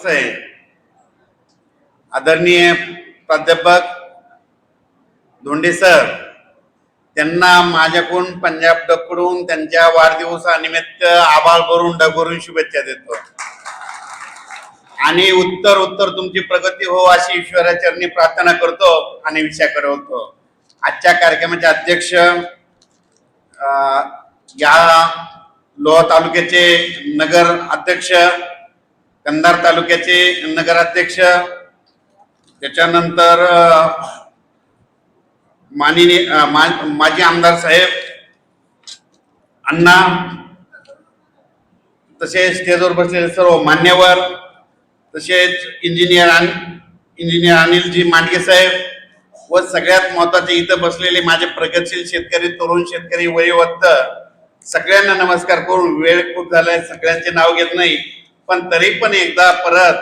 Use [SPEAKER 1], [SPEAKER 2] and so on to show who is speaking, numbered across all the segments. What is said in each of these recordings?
[SPEAKER 1] आहे आदरणीय प्राध्यापक धोंडे सर त्यांना माझ्याकडून पंजाब डकडून त्यांच्या वाढदिवसानिमित्त आभाळ भरून डगरून शुभेच्छा देतो आणि उत्तर तुमची प्रगती हो अशी ईश्वराचरणी प्रार्थना करतो आणि विषयाकडे होतो. आजच्या कार्यक्रमाचे अध्यक्ष या लोहा तालुक्याचे नगर अध्यक्ष, कंधार तालुक्याचे नगराध्यक्ष, त्याच्यानंतर माजी आमदार साहेब अण्णा, तसेच स्टेजवर बसलेले सर्व मान्यवर, तसेच इंजिनियर अनिलजी मांडगे साहेब व सगळ्यात महत्वाचे इथं बसलेले माझे प्रगतशील शेतकरी, तरुण शेतकरी, वयोवृद्ध सगळ्यांना नमस्कार करून वेळ खूप झालाय, सगळ्यांचे नाव घेत नाही, पण तरी पण एकदा परत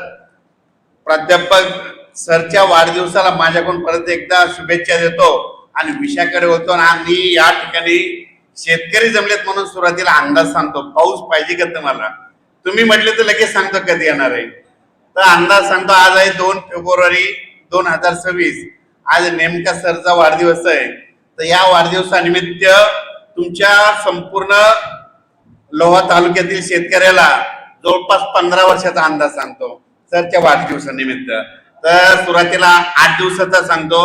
[SPEAKER 1] प्राध्यापक सरच्या वाढदिवसाला माझ्याकडून परत एकदा शुभेच्छा देतो आणि विषयाकडे होतो. आणि या ठिकाणी शेतकरी जमलेत म्हणून सुरुवातीला अंदाज सांगतो. पाऊस पाहिजे का तुम्हाला? तुम्ही म्हटले तर लगेच सांगतो कधी येणार आहे. तर अंदाज सांगतो. आज आहे 2 फेब्रुवारी 2026. आज नेमका सरचा वाढदिवस आहे. तर या वाढदिवसानिमित्त तुमच्या संपूर्ण लोहा तालुक्यातील शेतकऱ्याला जवळपास 15 वर्षाचा अंदाज सांगतो सरच्या वाढदिवसानिमित्त. तर सुरुवातीला 8 दिवसाचा सांगतो.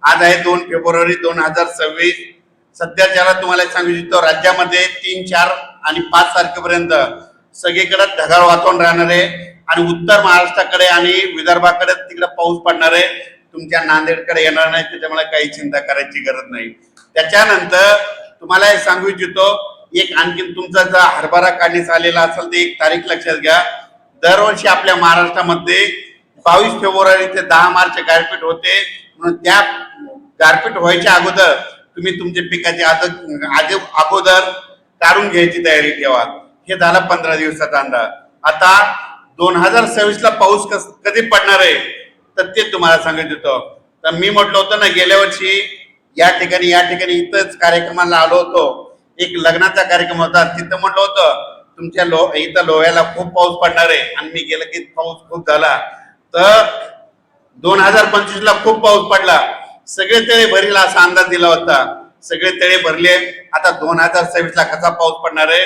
[SPEAKER 1] आज आहे 2 फेब्रुवारी 2026. सध्याच्याला तुम्हाला सांगू इच्छितो, राज्यामध्ये 3, 4 आणि 5 तारखेपर्यंत सगळीकडे ढगाळ वातावरण राहणार आहे आणि उत्तर महाराष्ट्राकडे आणि विदर्भाकडे तिकडे पाऊस पडणार आहे. तुमच्या नांदेडकडे येणार नाही, त्याच्यामुळे काही चिंता करायची गरज नाही. त्याच्यानंतर तुम्हाला हे सांगू इच्छितो, एक आणखीन तुमचा जर हरभरा काढणीस आलेला असेल तर एक तारीख लक्षात घ्या. दरवर्षी आपल्या महाराष्ट्रामध्ये 22 फेब्रुवारी ते 10 मार्च गारपीट होते. म्हणून त्या गारपीट व्हायच्या अगोदर तुम्ही तुमच्या पिकाची अगोदर काढून घ्यायची तयारी ठेवा. हे झाला 15 दिवसाचा अंदाज. आता 2026 ला पाऊस कधी पडणार आहे तर ते तुम्हाला सांगत होतो. तर मी म्हटलं होतं ना, गेल्या वर्षी या ठिकाणी इथंच कार्यक्रमाला आलो होतो. एक लग्नाचा कार्यक्रम होता, तिथं म्हटलं होतं तुमच्या इथं लोह्याला खूप पाऊस पडणार आहे आणि मी गेलं की पाऊस खूप झाला. तर 2025 ला खूप पाऊस पडला, सगळे तळे भरले असा अंदाज दिला होता. सगळे तळे भरले. आता 2026 ला कसा पाऊस पडणार आहे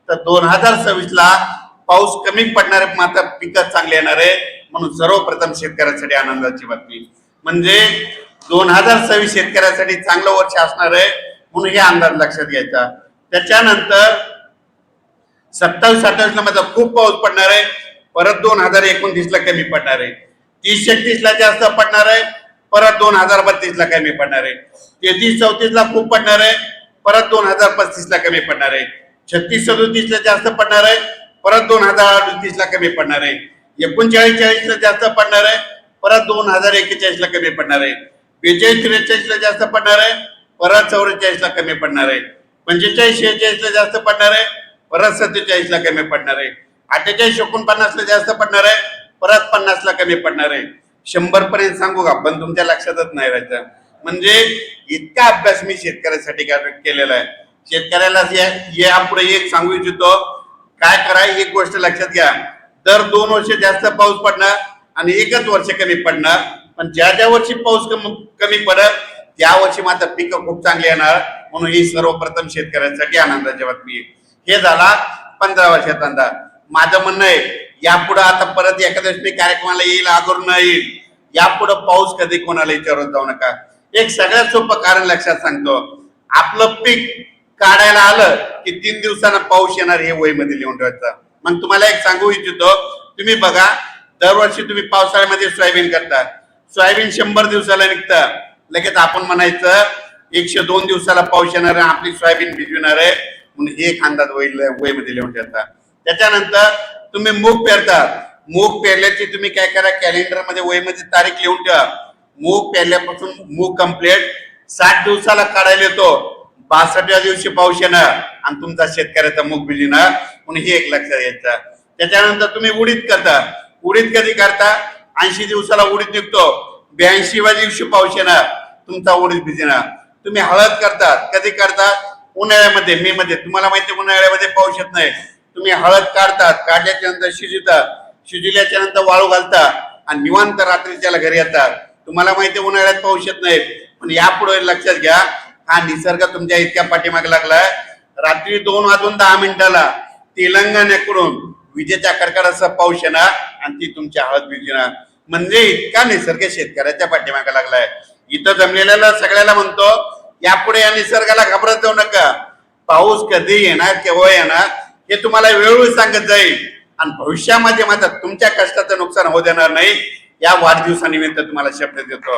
[SPEAKER 1] तर 2026 ला पाऊस कमी पडणार आहे, मात्र पिकं चांगले येणार आहे. म्हणून सर्वप्रथम शेतकऱ्यांसाठी आनंदाची बातमी म्हणजे 2026 शेतकऱ्यांसाठी चांगलं वर्ष असणार आहे, म्हणून हे अंदाज लक्षात घ्यायचा. त्याच्यानंतर 27-28 ला माझा खूप पाऊस पडणार आहे, परत 2029 ला कमी पडणार आहे. 30-31 ला जास्त पडणार आहे, परत 2032 ला कमी पडणार आहे. 33-34 ला खूप पडणार आहे, परत 2035 ला कमी पडणार आहे. 36-37 ला जास्त पडणार आहे, परत 2038 ला कमी पडणार आहे. 39-40 ला जास्त पडणार आहे, परत 2041 ला कमी पडणार आहे. 42-43 ला जास्त पडणार आहे, परत 44 ला कमी पडणार आहे. 45-46 ला जास्त पडणार आहे, परत 47 ला कमी पडणार आहे. 48-49 ला जास्त पडणार आहे, परत 50 ला कमी पडणार आहे. 100 पर्यंत सांगू का, पण तुमच्या लक्षातच नाही राहायचं. म्हणजे इतका अभ्यास मी शेतकऱ्यासाठी केलेला आहे. शेतकऱ्याला यापुढे एक सांगू इच्छितो, काय करा, एक गोष्ट लक्षात घ्या. दर 2 वर्ष जास्त पाऊस पडणार आणि 1च वर्ष कमी पडणार. पण ज्या वर्षी पाऊस कमी पडत त्या वर्षी मात्र पिकं खूप चांगली येणार. म्हणून ही सर्वप्रथम शेतकऱ्यांसाठी आनंदाची बातमी. हे झाला 15 वर्षाचा अंदाज. माझं म्हणणं आहे, यापुढे आता परत एखाद्या कार्यक्रमाला येईल, आगरून येईल, यापुढे पाऊस कधी कोणाला विचारत जाऊ नका. एक सगळ्यात सोपं कारण लक्षात सांगतो, आपलं पीक काढायला आलं की 3 दिवसांना पाऊस येणार हे वहीमध्ये लिहून ठेवायचं. मग तुम्हाला एक सांगू इच्छितो, तुम्ही बघा, दरवर्षी तुम्ही पावसाळ्यामध्ये सोयाबीन करता, सोयाबीन 100 दिवसाला निघतं. लगेच आपण म्हणायचं 102 दिवसाला पाऊस येणार आहे, आपली सोयाबीन भिजविणार आहे, म्हणून एक अंदाज वहीमध्ये लिहून ठेवता. त्याच्यानंतर तुम्ही मूग पेरतात. मूग पेरल्याची तुम्ही काय करा, कॅलेंडर मध्ये वहीमध्ये तारीख लिहून ठेवा. मूग पेरल्यापासून मूग कंप्लीट 60 दिवसाला काढायला येतो, 62व्या दिवशी पाऊस येणार आणि तुमचा शेतकऱ्याचा मूग भिजणार. म्हणून हे एक लक्षात घ्यायचं. त्याच्यानंतर तुम्ही उडीद करता. उडीद कधी करता? 80 दिवसाला उडीद निघतो, 82व्या दिवशी पाऊस येणार, तुमचा उडीद भिजणार. तुम्ही हळद करतात. कधी करतात? उन्हाळ्यामध्ये, मे मध्ये. तुम्हाला माहिती उन्हाळ्यामध्ये पाऊस येत नाही. तुम्ही हळद काढतात, काढल्याच्या नंतर शिजवतात. शिजल्याच्या नंतर वाळू घालता आणि निवांत रात्रीच्याला घरी येतात. तुम्हाला माहिती आहे उन्हाळ्यात पाऊस येत नाही, पण यापुढे लक्षात घ्या हा निसर्ग तुमच्या इतक्या पाठीमागे लागलाय. रात्री 2:10 तेलंगणाकडून विजेच्या कडकडाचा पाऊस येणार आणि ती तुमच्या हळद भिजणार. म्हणजे इतका निसर्ग शेतकऱ्याच्या पाठीमागे लागलाय. इथं जमलेल्याला सगळ्याला म्हणतो यापुढे या निसर्गाला घाबरत जाऊ नका. पाऊस कधी येणार केव्हा येणार हे तुम्हाला वेळोवेळी सांगत जाईल आणि भविष्यामध्ये मात्र तुमच्या कष्टाचं नुकसान होऊ देणार नाही. या वाढदिवसानिमित्त तुम्हाला शब्द देतो.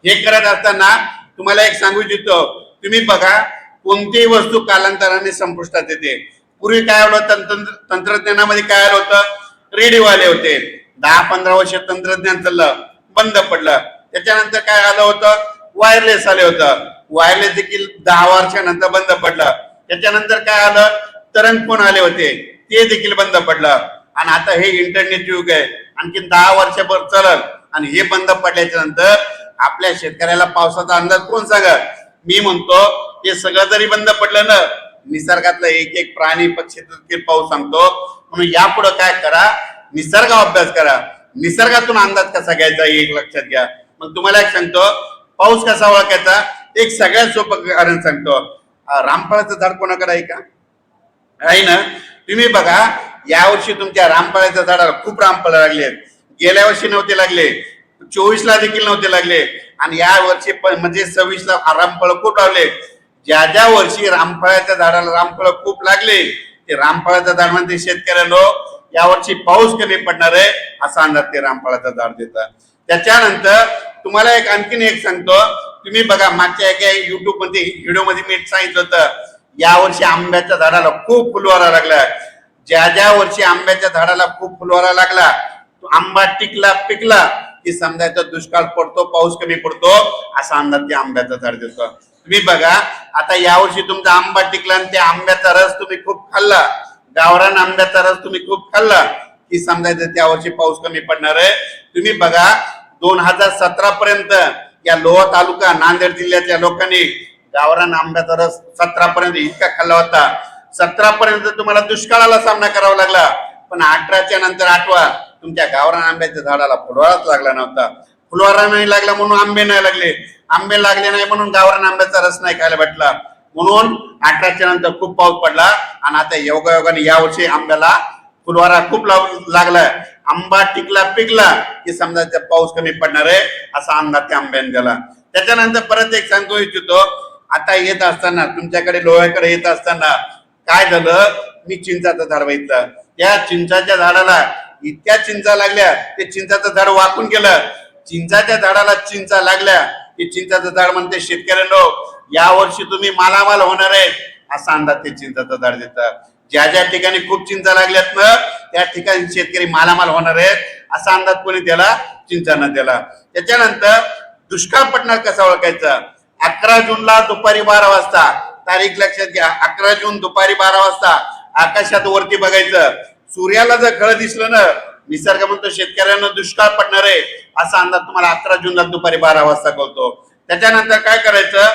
[SPEAKER 1] हे करत असताना तुम्हाला एक सांगू इच्छितो, तुम्ही बघा कोणतीही वस्तू कालांतराने संपुष्टात येते. पूर्वी काय होतं तंत्रज्ञानामध्ये काय आलं होतं, रेडिओ आले होते. 10-15 वर्ष तंत्रज्ञान चाललं, बंद पडलं. त्याच्यानंतर काय आलं होतं, वायरलेस आले होतं. वायरलेस देखील 10 वर्षानंतर बंद पडलं. त्याच्यानंतर काय आलं, तरंग फोन आले होते, ते देखील बंद पडलं. आणि आता हे इंटरनेट युग आहे, आणखी 10 वर्षभर चालल. आणि हे बंद पडल्याच्या नंतर आपल्या शेतकऱ्याला पावसाचा अंदाज कोण सांगत. मी म्हणतो हे सगळं जरी बंद पडलं ना, निसर्गातला एक एक प्राणी पक्षी देखील पाऊस सांगतो. म्हणून यापुढे काय करा, निसर्ग अभ्यास करा. निसर्गातून अंदाज कसा घ्यायचा हे एक लक्षात घ्या. मग तुम्हाला एक सांगतो पाऊस कसा ओळखायचा, एक सगळ्यात सोपं कारण सांगतो. रामफळाचं झाड कोणाकडे आहे का, आहे ना. तुम्ही बघा यावर्षी तुमच्या रामफळाच्या झाडाला खूप रामफळ लागले. गेल्या वर्षी नव्हते लागले, 24ला देखील नव्हते लागले आणि या वर्षी म्हणजे 26ला रामफळ खूप लागले. ज्या ज्या वर्षी रामफळाच्या झाडाला रामफळ खूप लागले ते रामफळाचं झाड म्हणते शेतकऱ्याला यावर्षी पाऊस कमी पडणार आहे असा अंदाज ते रामफळाचं झाड देतात. त्याच्यानंतर तुम्हाला एक आणखीन एक सांगतो. तुम्ही बघा मागच्या एका युट्यूब मध्ये व्हिडिओ मध्ये मी सांगितलं होतं यावर्षी आंब्याच्या झाडाला खूप फुलवारा लागला. ज्या ज्या वर्षी आंब्याच्या झाडाला खूप फुलवारा लागला, आंबा टिकला पिकला की समजायचं दुष्काळ पडतो, पाऊस कमी पडतो असा अंदाज ते आंब्याचं झाड देतो. तुम्ही बघा आता यावर्षी तुमचा आंबा टिकला आणि त्या आंब्याचा रस तुम्ही खूप खाल्ला, गावरान आंब्याचा रस तुम्ही खूप खाल्ला की समजायचं त्या वर्षी पाऊस कमी पडणार आहे. तुम्ही बघा 2017 पर्यंत या लोहा तालुका नांदेड जिल्ह्याच्या लोकांनी गावरान आंब्याचा रस 17 पर्यंत इतका खाल्ला होता. 17 पर्यंत तुम्हाला दुष्काळाला सामना करावा लागला. पण 18च्या नंतर आठवा तुमच्या गावरान आंब्याच्या झाडाला फुलवाराच लागला नव्हता. फुलवारा नाही लागला म्हणून आंबे नाही लागले, आंबे लागले नाही म्हणून गावरान आंब्याचा रस नाही खायला भेटला. म्हणून 18च्या नंतर खूप पाऊस पडला आणि आता योगायोगाने यावर्षी आंब्याला फुलवारा खूप लागलाय. आंबा टिकला पिकला की समजा पाऊस कमी पडणार आहे असा अंदाज त्या आंब्याने दिला. त्याच्यानंतर परत एक सांगतो इच्छितो, आता येत असताना तुमच्याकडे लोह्याकडे येत असताना काय झालं, मी चिंचाचं झाड बघितलं. त्या चिंचाच्या झाडाला इतक्या चिंचा लागल्या ते चिंचाचं झाड वाकून गेलं. चिंचाच्या झाडाला चिंचा लागल्या की चिंचाचं झाड म्हणते शेतकऱ्यांनो यावर्षी तुम्ही मालामाल होणार आहे असा अंदाज ते चिंचाचं झाड देतात. ज्या ज्या ठिकाणी खूप चिंचा लागल्यात ना त्या ठिकाणी शेतकरी मालामाल होणार आहेत असा अंदाज कोणी दिला, चिंचानं दिला. त्याच्यानंतर दुष्काळ पडणार कसा ओळखायचा, 11 जूनला दुपारी 12 वाजता तारीख लक्षात घ्या. 11 जून दुपारी 12 वाजता आकाशात वरती बघायचं, सूर्याला जर खळं दिसलं ना निसर्ग म्हणतो शेतकऱ्यांना दुष्काळ पडणार आहे असा अंदाज तुम्हाला 11 जूनला दुपारी 12 वाजता कळतो. त्याच्यानंतर काय करायचं,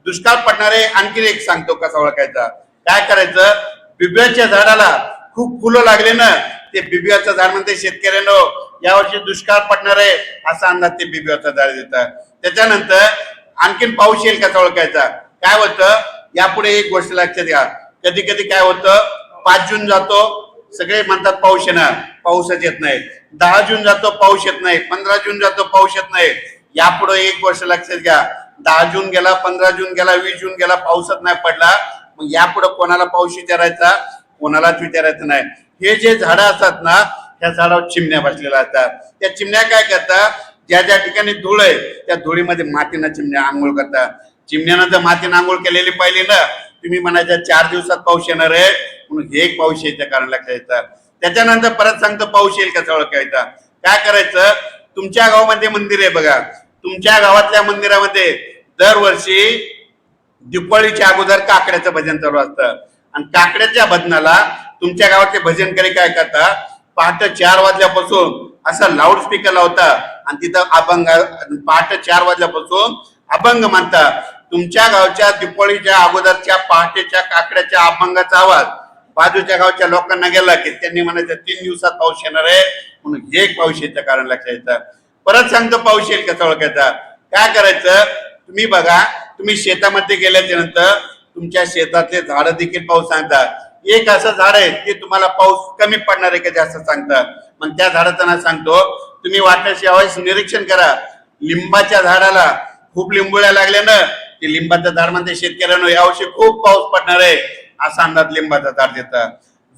[SPEAKER 1] दुष्काळ पडणार आहे आणखी एक सांगतो कसा ओळखायचा. काय करायचं, बिब्याच्या झाडाला खूप फुलं लागले ना ते बिब्याचं झाड म्हणते शेतकऱ्यांना यावर्षी दुष्काळ पडणार आहे असा अंदाज ते बिब्याचं झाड देतात. त्याच्यानंतर आणखीन पाऊस येईल कसा ओळखायचा. काय होतं यापुढे एक गोष्ट लक्षात घ्या, कधी कधी काय होतं 5 जून जातो सगळे म्हणतात पाऊस येणार, पाऊसच येत नाही. 10 जून जातो पाऊस येत नाही, 15 जून जातो पाऊस येत नाही. यापुढे एक गोष्ट लक्षात घ्या, 10 जून गेला, 15 जून गेला, 20 जून गेला, पाऊसच नाही पडला. मग यापुढे कोणाला पाऊस विचारायचा, कोणालाच विचारायचं नाही. हे जे झाडं असतात ना त्या झाडावर चिमण्या बसलेल्या असतात. त्या चिमण्या काय करतात, ज्या ज्या ठिकाणी धूळ आहे त्या धुळीमध्ये मातीनं चिमण्या आंघोळ करतात. चिमण्यानं जर मातीनं आंघोळ केलेली पाहिली ना तुम्ही म्हणायचं 4 दिवसात पाऊस येणार आहे म्हणून हे एक पाऊस यायचं कारण लक्षात येतं. त्याच्यानंतर परत सांगतो पाऊस येईल कसा ओळखायचा. काय करायचं, तुमच्या गावामध्ये मंदिर आहे बघा, तुमच्या गावातल्या मंदिरामध्ये दरवर्षी दिवाळीच्या अगोदर काकड्याचं भजन चालू असतं आणि काकड्याच्या भजनाला तुमच्या गावातले भजनकरी काय करतात, पहाटे 4 वाजल्यापासून असा लाऊड स्पीकर लावतात आणि तिथं अभंग पहाटे 4 वाजल्यापासून अभंग म्हणतात. तुमच्या गावच्या दिवाळीच्या अगोदरच्या पहाटेच्या काकड्याच्या अभंगाचा आवाज बाजूच्या गावच्या लोकांना गेला की त्यांनी म्हणायचं 3 दिवसात पाऊस येणार आहे, म्हणून एक पाऊस यायचं कारण लक्षात येतं. परत सांगतो पाऊस येईल कसा ओळखायचा. काय करायचं, तुम्ही बघा, तुम्ही शेतामध्ये गेल्याच्या नंतर तुमच्या शेतातले झाड देखील पाऊस सांगतात. एक असं झाड आहे ते तुम्हाला पाऊस कमी पडणार आहे का जास्त सांगतात. मग त्या झाडाचं नाव सांगतो. तुम्ही वाटल्यास यावेळेस निरीक्षण करा, लिंबाच्या झाडाला खूप लिंबुळ्या लागल्या ना, ते लिंबाचं झाड म्हणते शेतकऱ्यांनो यावर्षी खूप पाऊस पडणार आहे असा अंदाज लिंबाचं झाड देतं.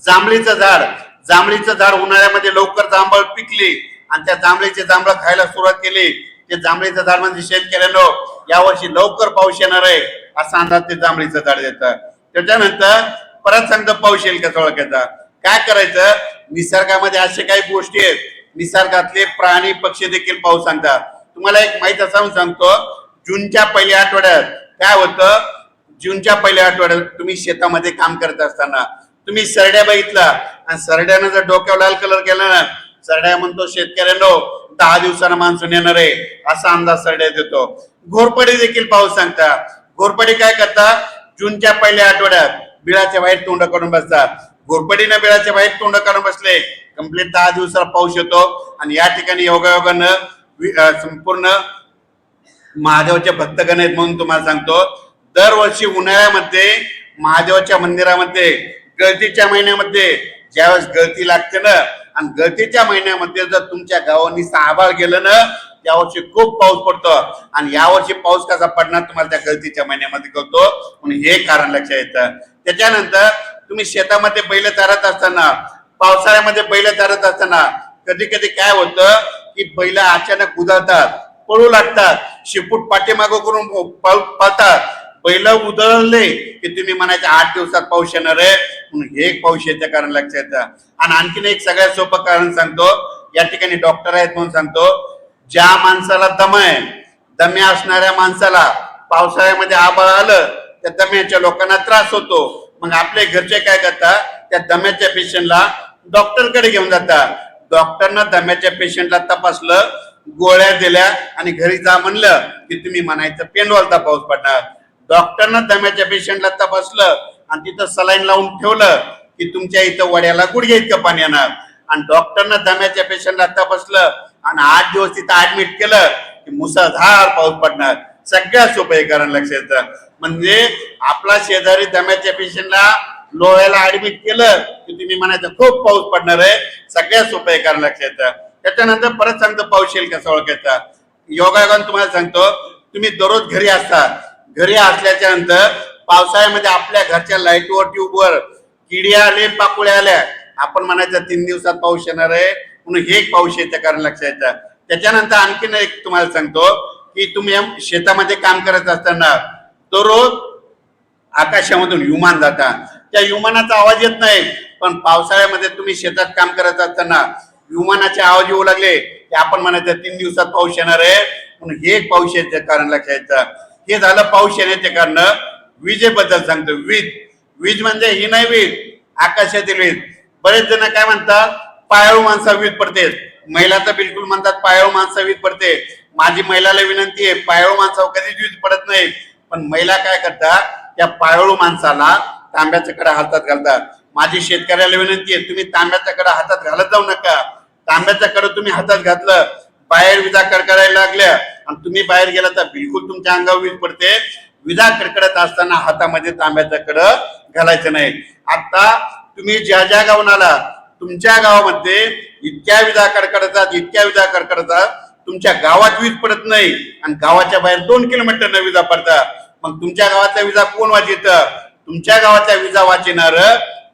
[SPEAKER 1] जांभळीचं झाड उन्हाळ्यामध्ये लवकर जांभळ पिकली आणि त्या जांभळीचे जांभळ खायला सुरुवात केली. ते जांभळीचं झाड म्हणजे शेतकऱ्यांनो यावर्षी लवकर पाऊस येणार आहे असा अंदाज ते जांभळीचं झाड देतं. त्याच्यानंतर परत सांगतो पाऊस येईल कसा ओळखायचा. काय करायचं, निसर्गामध्ये असे काही गोष्टी आहेत, निसर्गातले प्राणी पक्षी देखील पाऊस सांगतात. तुम्हाला एक माहिती असं सांगतो, जूनच्या पहिल्या आठवड्यात काय होतं, जूनच्या पहिल्या आठवड्यात तुम्ही शेतामध्ये काम करत असताना तुम्ही सरड्या बघितला आणि सरड्यानं जर डोक्यावर लाल कलर केला ना, सरड्या म्हणतो शेतकऱ्यांनो 10 दिवसानं मान्सून येणार आहे असा अंदाज सरड्या देतो. घोरपडी देखील पाऊस सांगतात. घोरपडी काय करतात, जूनच्या पहिल्या आठवड्यात बिळाच्या बाहेर तोंड काढून बसतात. घोरपडीने बिळाच्या बाहेर तोंड काढून बसले, कंप्लीट 10 दिवसाला पाऊस येतो. आणि या ठिकाणी योगायोगानं संपूर्ण महादेवाचे भक्तगण आहेत म्हणून तुम्हाला सांगतो, दरवर्षी उन्हाळ्यामध्ये महादेवाच्या मंदिरामध्ये गळतीच्या महिन्यामध्ये ज्यावेळेस गळती लागते ना, आणि गळतीच्या महिन्यामध्ये जर तुमच्या गावांनी आभाळ गेलं ना, यावर्षी खूप पाऊस पडतो. आणि यावर्षी पाऊस कसा पडणार तुम्हाला त्या गळतीच्या महिन्यामध्ये कळतो, म्हणून हे कारण लक्षात येतं. त्याच्यानंतर तुम्ही शेतामध्ये बैल चारत असताना, पावसाळ्यामध्ये बैल चारत असताना कधी कधी काय होतं की बैल अचानक उधळतात, पळू लागतात, शिपूट पाठीमागं करून पळतात. बैल उधळले की तुम्ही म्हणायचं 8 दिवसात पाऊस येणार आहे, म्हणून हे एक पाऊस येतं कारण लक्षात येतं. आणि आणखीन एक सगळ्यात सोपं कारण सांगतो, या ठिकाणी डॉक्टर आहेत म्हणून सांगतो, ज्या माणसाला दम आहे, दम्या असणाऱ्या माणसाला पावसाळ्यामध्ये आभाळ आलं त्या दम्याच्या लोकांना त्रास होतो. मग आपले घरचे काय करतात, त्या दम्याच्या पेशंटला डॉक्टरकडे घेऊन जातात. डॉक्टरनं दम्याच्या पेशंटला तपासलं, गोळ्या दिल्या आणि घरी जा म्हणलं की तुम्ही म्हणायचं पेंडवालता पाऊस पडणार. डॉक्टरनं दम्याच्या पेशंटला तपासलं आणि तिथं सलाईन लावून ठेवलं की तुमच्या इथं वड्याला गुडघे इतकं पाणी येणार. आणि डॉक्टरनं दम्याच्या पेशंटला तपासलं आणि 8 दिवस तिथं ऍडमिट केलं की मुसळधार पाऊस पडणार. सगळ्यात सोपं हे कारण लक्षात येतं. म्हणजे आपला शेजारी दम्याच्या पेशंटला लोह्याला ऍडमिट केलं की तुम्ही म्हणायचं खूप पाऊस पडणार आहे. सगळ्यात सोपं हे कारण लक्षात येतं. त्याच्यानंतर परत सांगतो पाऊस येईल कसा ओळखायचा. योगायोगाने तुम्हाला सांगतो, तुम्ही दररोज घरी असता, घरी असल्याच्या नंतर पावसाळ्यामध्ये आपल्या घरच्या लाईटवर ट्यूबवर किड्या आले, पाकुळ्या आल्या, आपण म्हणायचं 3 दिवसात पाऊस येणार आहे, म्हणून हे एक पाऊस येतं कारण लक्षात येतं. त्याच्यानंतर आणखीन एक तुम्हाला सांगतो की तुम्ही शेतामध्ये काम करत असताना दररोज आकाशामधून विमान जातात. त्या विमानाचा आवाज येत नाही, पण पावसाळ्यामध्ये तुम्ही शेतात काम करत असताना विमानाचे आवाज येऊ लागले की आपण म्हणायचं 3 दिवसात पाऊस येणार आहे, म्हणून हे एक पाऊस येतं कारण लक्षात येतं. हे झालं पाऊस येण्याचे कारण. विजेबद्दल सांगतो. वीज म्हणजे ही नाही वीज, आकाशातील वीज. बरेच जण काय म्हणतात, पायाळू माणसा वीज पडते. महिला तर बिलकुल म्हणतात पायाळू माणसा वीज पडते. माझी महिलाला विनंती आहे, पायाळू माणसावर कधीच वीज पडत नाही. पण महिला काय करतात, त्या पायाळू माणसाला तांब्याचा कडा हातात घालतात. माझी शेतकऱ्याला विनंती आहे, तुम्ही तांब्याचा कडा हातात घालत जाऊ नका. तांब्याचा कडा तुम्ही हातात घातलं, बाहेर विजा कडकडायला लागल्या आणि तुम्ही बाहेर गेला तर बिलकुल तुमच्या अंगावर वीज पडते. विजा कडकडत असताना हातामध्ये तांब्याचं कडं घालायचं नाही. आता तुम्ही ज्या ज्या गावून आला, तुमच्या गावामध्ये इतक्या विजा कडकडतात, इतक्या विजा कडकडतात, तुमच्या गावात वीज पडत नाही आणि गावाच्या बाहेर 2 किलोमीटर विजा पडतात. मग तुमच्या गावातल्या विजा कोण वाचित? तुमच्या गावातल्या विजा वाचिणार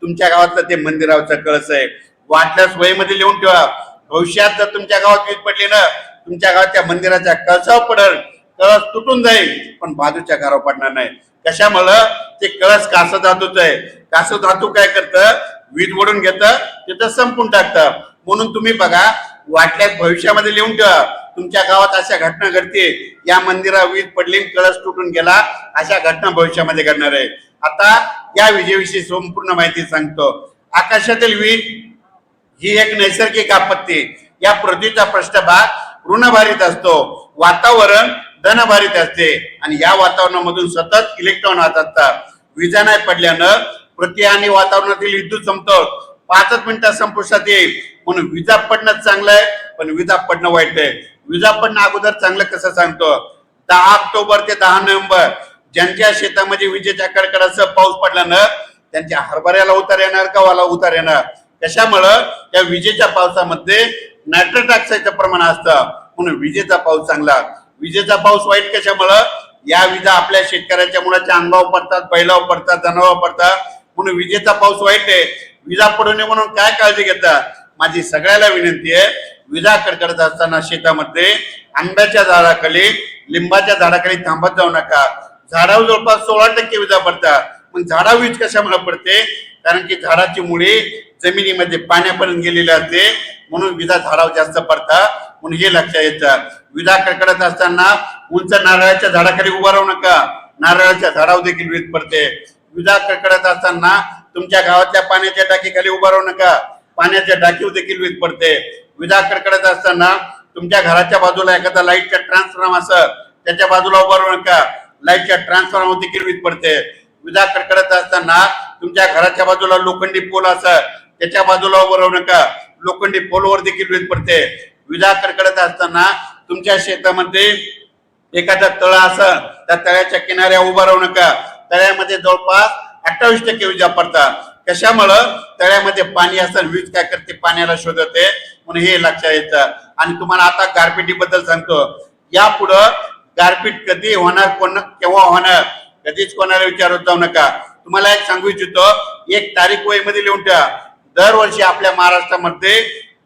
[SPEAKER 1] तुमच्या गावातलं ते मंदिराचं कळस आहे. वाटल्यास वहीमध्ये लिहून ठेवा. भविष्यात जर तुमच्या गावात वीज पडली ना, तुमच्या गावाच्या मंदिराच्या कळसावर पडल, कळस तुटून जाईल, पण बाजूच्या घरावर पडणार नाही. कशामुळं? ते कळस कास धातूच आहे. कास धातू काय करतं, वीज ओढून घेतं, तिथं संपून टाकतं. म्हणून तुम्ही बघा, वाटल्यास भविष्यामध्ये लिहून ठेवा, तुमच्या गावात अशा घटना घडते, या मंदिरावर वीज पडली, कळस तुटून गेला, अशा घटना भविष्यामध्ये घडणार आहे. आता या विजेविषयी संपूर्ण माहिती सांगतो. आकाशातील वीज ही एक नैसर्गिक आपत्ती. या पृथ्वीचा पृष्ठभाग ऋणभारित असतो, वातावरण धनभारित असते आणि या वातावरणामधून सतत इलेक्ट्रॉन वाहत असतात. विजा नाही पडल्यानं पृथ्वी आणि वातावरणातील विद्युत समतोल 5 मिनिटात संपुष्टात येईल. म्हणून विजा पडणं चांगलं आहे, पण विजा पडणं वाईट आहे. विजा पडणं अगोदर चांगलं कसं सांगतो. 10 ऑक्टोबर ते 10 नोव्हेंबर ज्यांच्या शेतामध्ये विजेच्या कडकडासह पाऊस पडला ना, त्यांच्या हरभऱ्याला उतार येणार, गव्हाला उतार येणार. कशामुळं? त्या विजेच्या पावसामध्ये नायट्रेट ऑक्साईडचं प्रमाण असतं. म्हणून विजेचा पाऊस चांगला. विजेचा पाऊस वाईट कशामुळं? या विजा आपल्या शेतकऱ्याच्या मुलाच्या अंगावर पडतात, बैलावर पडतात, जनावर पडतात. म्हणून विजेचा पाऊस वाईट आहे. विजा पडू नये म्हणून काय काळजी घेतात? माझी सगळ्याला विनंती आहे, विजा कडकडत असताना शेतामध्ये आंब्याच्या झाडाखाली, लिंबाच्या झाडाखाली थांबत जाऊ नका. झाडावर जवळपास 16% विजा पडतात. मग झाडावर वीज कशामुळे पडते? कारण की झाडाची मुळे जमिनीमध्ये पाण्यापर्यंत गेलेली असते, म्हणून विजा झाडावर जास्त पडतात. म्हणून हे लक्षात येतं. विजा कडकडत असताना उंच नारळाच्या झाडाखाली उभा राहू नका. नारळाच्या झाडावर देखील वीज पडते. विजा कडकडत असताना तुमच्या गावातल्या पाण्याच्या टाकीखाली उभा राहू नका. पाण्याच्या टाकीवर देखील वीज पडते. विजा कडकडत असताना तुमच्या घराच्या बाजूला एखादा लाईटचा ट्रान्सफॉर्मर असं त्याच्या बाजूला उभा राहू नका. लाईटच्या ट्रान्सफॉर्मर देखील वीज पडते. विजा कडकडत असताना तुमच्या घराच्या बाजूला लोखंडी पोल असं त्याच्या बाजूला उभं राहू नका. लोखंडी पोलवर देखील वीज पडते. विजा कडकडत असताना तुमच्या शेतामध्ये एखादा तळा असं त्या तळ्याच्या किनाऱ्या उभा राहू नका. तळ्यामध्ये जवळपास 28% विजा पडतात. कशामुळं? तळ्यामध्ये पाणी असताना वीज काय करते? पाण्याला शोधते. म्हणून हे लक्षात येतं. आणि तुम्हाला आता गारपिटीबद्दल सांगतो. यापुढं गारपीट कधी होणार, केव्हा होणार, कधीच कोणाला विचारत जाऊ नका. तुम्हाला एक सांगू इच्छितो, एक तारीख वहीमध्ये लिहून ठेवा. दरवर्षी आपल्या महाराष्ट्रामध्ये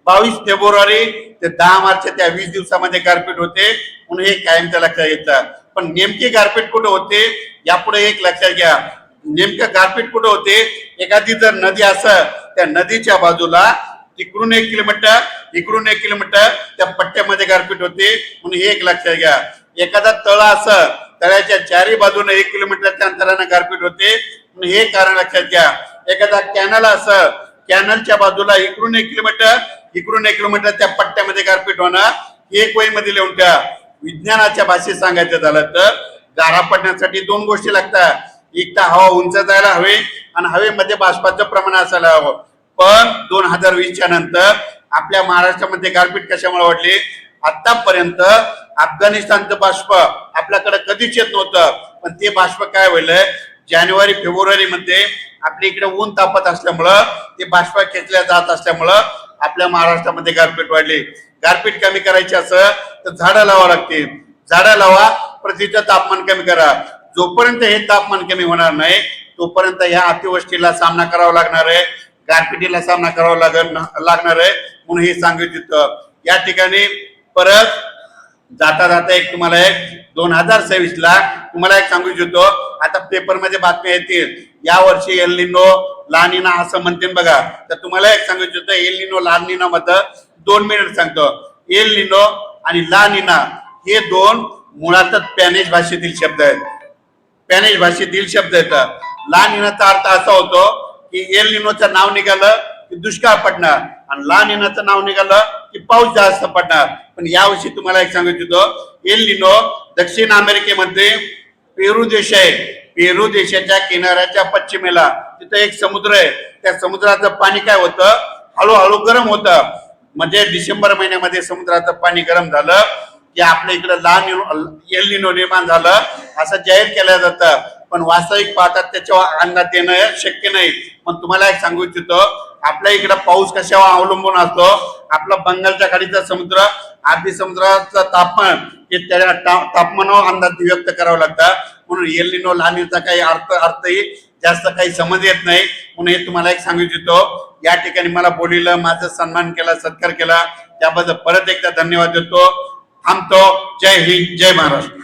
[SPEAKER 1] 22 फेब्रुवारी ते 10 मार्च त्या 20 दिवसामध्ये गारपीट होते. म्हणून हे कायमच्या लक्षात येतं. पण नेमकी गारपीट कुठे होते? यापुढे एक लक्षात घ्या. नेमकं गारपीट कुठे होते? एखादी जर नदी असं त्या नदीच्या बाजूला इकडून 1 किलोमीटर इकडून 1 किलोमीटर त्या पट्ट्यामध्ये गारपीट होते. म्हणून हे एक लक्षात घ्या. एखादा तळा असं तळ्याच्या चारही बाजूने 1 किलोमीटरच्या अंतराने गारपीट होते. म्हणून हे कारण लक्षात घ्या. एखादा कॅनल असं कॅनलच्या बाजूला इकडून 1 किलोमीटर इकडून 1 किलोमीटर त्या पट्ट्यामध्ये गारपीट होणार. एक वहीमध्ये लिहून ठेवा. विज्ञानाच्या भाषेत सांगायचं झालं तर गारा पडण्यासाठी 2 गोष्टी लागतात. एक तर हवा उंच जायला हवी आणि हवेमध्ये बाष्पाचं प्रमाण असायला हवं. पण 2020च्या नंतर आपल्या महाराष्ट्रामध्ये गारपीट कशामुळे वाढली? आतापर्यंत अफगाणिस्तानचं बाष्प आपल्याकडे कधीच येत नव्हतं. पण ते बाष्प काय व्हायलंय? जानेवारी फेब्रुवारी मध्ये आपल्या इकडे ऊन तापत असल्यामुळं ते बाष्प खेचल्या जात असल्यामुळं आपल्या महाराष्ट्रामध्ये गारपीट वाढली. गारपीट कमी करायची असं तर झाडं लावा लागतील. झाडं लावा, पृथ्वीचं तापमान कमी करा. जोपर्यंत हे तापमान कमी होणार नाही तोपर्यंत ह्या अतिवृष्टीला सामना करावा लागणार आहे, गारपिटीला सामना करावा लागणार आहे. म्हणून हे सांगू इच्छितो. या ठिकाणी परत जाता जाता एक तुम्हाला 2026ला तुम्हाला एक सांगू इच्छितो. आता पेपरमध्ये बातम्या येतील या वर्षी एल निनो ला निना असं म्हणतील बघा. तर तुम्हाला एक सांगू इच्छितो, एल निनो ला निना मध्ये 2 मिनिट सांगतो. एल निनो आणि ला निना हे 2 मुळातच स्पॅनिश भाषेतील शब्द आहेत. स्पॅनिश भाषेतील शब्द येतात. ला निनाचा अर्थ असा होतो की एल निनोचं नाव निघालं की दुष्काळ पडणार आणि ला निनाचं नाव निघालं की पाऊस जास्त पडणार. पण यावर्षी तुम्हाला एक सांगू इच्छितो, एल निनो दक्षिण अमेरिकेमध्ये पेरू देश आहे. पेरू देशाच्या किनाऱ्याच्या पश्चिमेला तिथं एक समुद्र आहे. त्या समुद्राचं पाणी काय होतं? हळूहळू गरम होतं. म्हणजे डिसेंबर महिन्यामध्ये समुद्राचं पाणी गरम झालं की आपल्या इकडे एल निनो निर्माण झालं असं जाहीर केलं जातं. पण वास्तविक पाहतात त्याच्यावर अंदाज येणं शक्य नाही. पण तुम्हाला एक सांगू इच्छितो, आपल्या इकडे पाऊस कशावर अवलंबून असतो? आपला बंगालच्या खाडीचा समुद्र, अरबी समुद्राचं तापमान हे त्या तापमानावर अंदाज व्यक्त करावं लागतं. म्हणून एल निनो ला निनाचा काही अर्थही जास्त काही समज येत नाही. म्हणून हे तुम्हाला एक सांगू इच्छितो. या ठिकाणी मला बोलिलं, माझा सन्मान केला, सत्कार केला त्याबद्दल परत एकदा धन्यवाद देतो. थांबतो. जय हिंद, जय महाराष्ट्र.